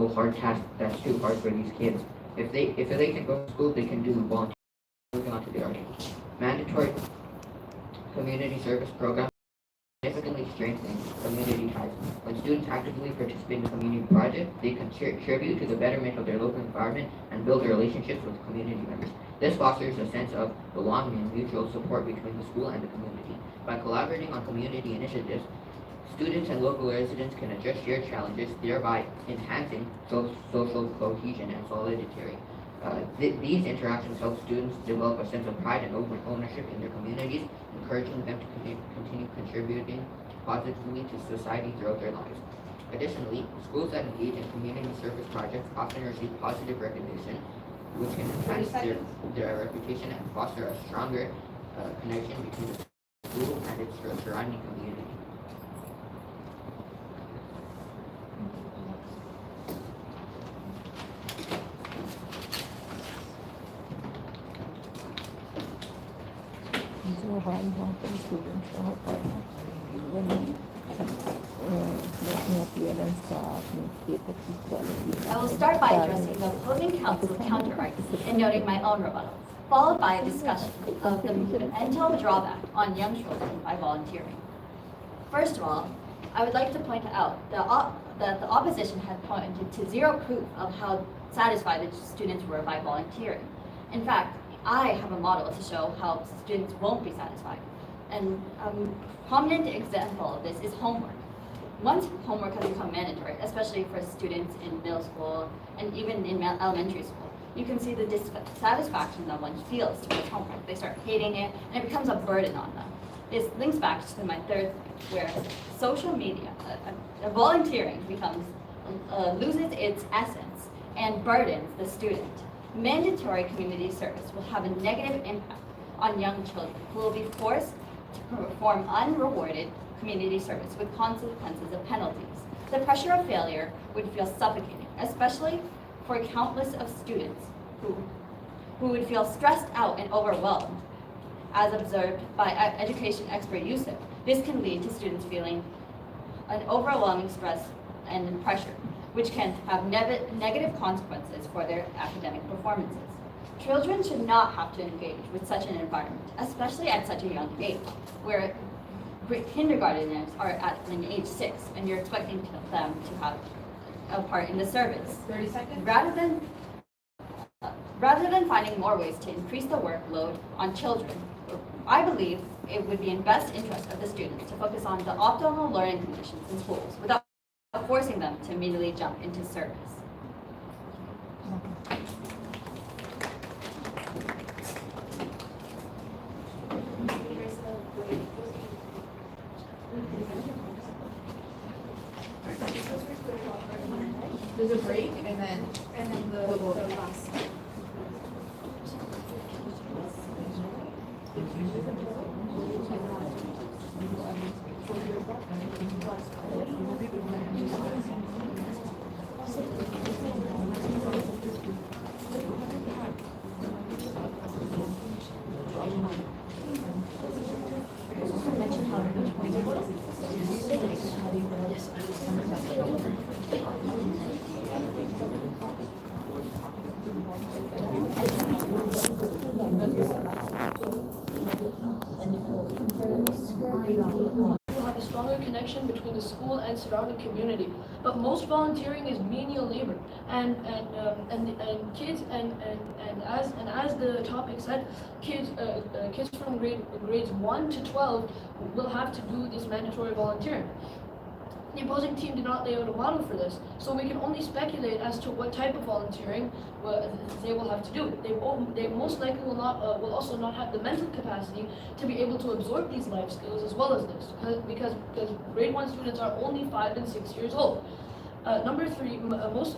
single hard task that's too hard for these kids. If they can go to school, they can do volunteer. Moving on to the argument. Mandatory community service programs significantly strengthen community ties. When students actively participate in community projects, they contribute to the betterment of their local environment and build relationships with community members. This fosters a sense of belonging and mutual support between the school and the community. By collaborating on community initiatives, students and local residents can address shared challenges, thereby enhancing social cohesion and solidarity. These interactions help students develop a sense of pride and ownership in their communities, encouraging them to continue contributing positively to society throughout their lives. Additionally, schools that engage in community service projects often receive positive recognition, which can enhance their reputation and foster a stronger connection between the school and its surrounding community. I will start by addressing the opposing counsel's counter-argument and noting my own rebuttal, followed by a discussion of the mental drawback on young children by volunteering. First of all, I would like to point out that the opposition had pointed to zero proof of how satisfied the students were by volunteering. In fact, I have a model to show how students won't be satisfied. And a prominent example of this is homework. Once homework has become mandatory, especially for students in middle school and even in elementary school, you can see the dissatisfaction that one feels towards homework. They start hating it, and it becomes a burden on them. This links back to my third point, where social media, volunteering loses its essence and burdens the student. Mandatory community service will have a negative impact on young children who will be forced to perform unrewarded community service with consequences of penalties. The pressure of failure would feel suffocating, especially for countless of students who would feel stressed out and overwhelmed. As observed by education expert Yusuf, this can lead to students feeling an overwhelming stress and pressure, which can have negative consequences for their academic performances. Children should not have to engage with such an environment, especially at such a young age, where kindergarteners are at an age 6, and you're expecting them to have a part in the service. 30 seconds. Rather than finding more ways to increase the workload on children, I believe it would be in best interest of the students to focus on the optimal learning conditions in schools without forcing them to immediately jump into service. There's a break and then the class. Will have a stronger connection between the school and surrounding community. But most volunteering is menial labor, and kids and as the topic said, kids from grades 1 to 12 will have to do this mandatory volunteering. The opposing team did not lay out a model for this, so we can only speculate as to what type of volunteering they will have to do. They most likely will also not have the mental capacity to be able to absorb these life skills as well as this, because grade 1 students are only 5 and 6 years old. Number 3, most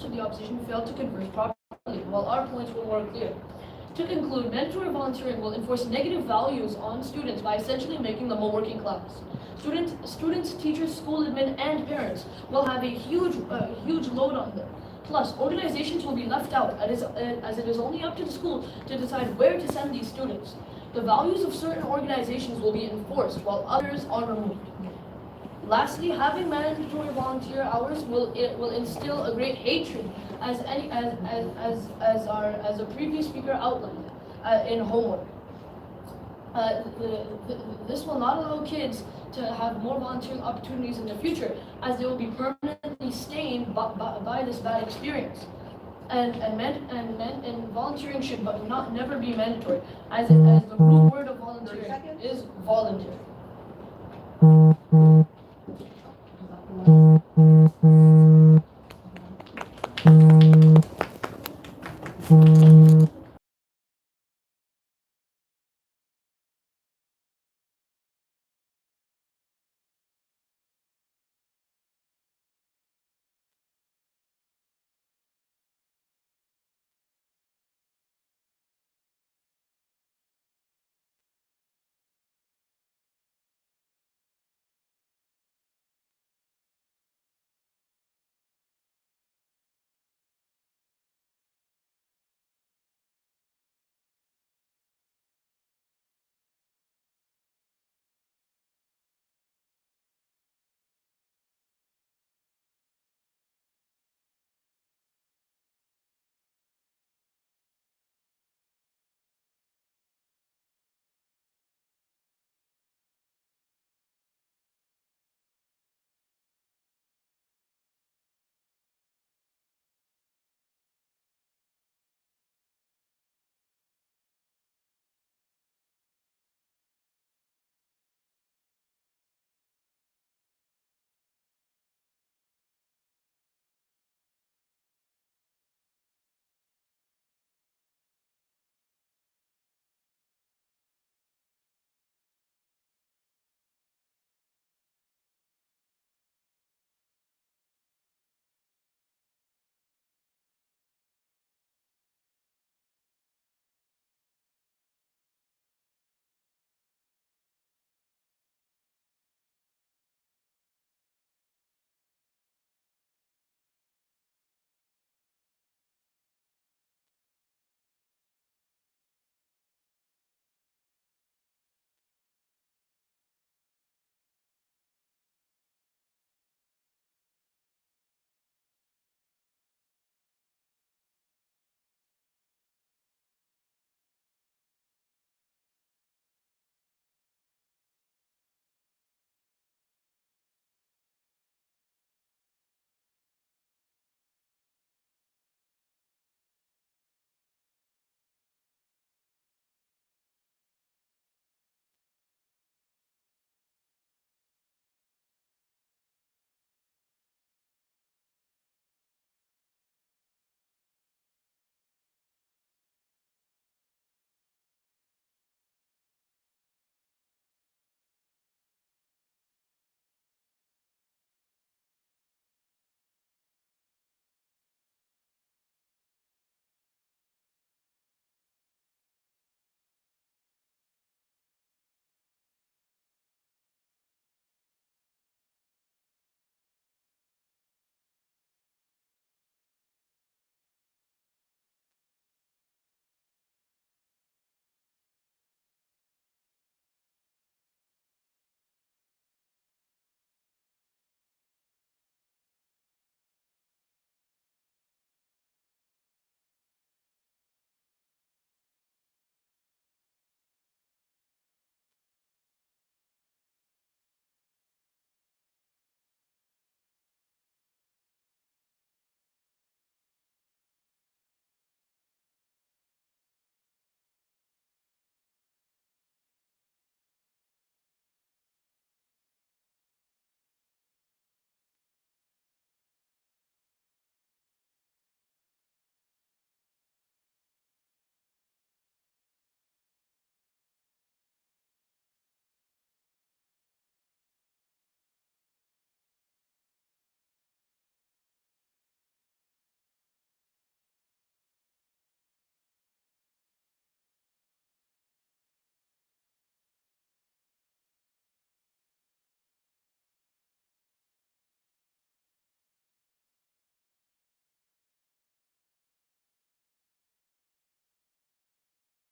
of the opposition failed to converse properly, while our points were more clear. To conclude, mandatory volunteering will enforce negative values on students by essentially making them a working class. Students, teachers, school admin, and parents will have a huge load on them. Plus, organizations will be left out, as it is only up to the school to decide where to send these students. The values of certain organizations will be enforced, while others are removed. Lastly, having mandatory volunteer hours will instill a great hatred, as the previous speaker outlined, in homework. This will not allow kids to have more volunteering opportunities in the future, as they will be permanently stained by this bad experience. And volunteering should never be mandatory, as the root word of volunteering is volunteer.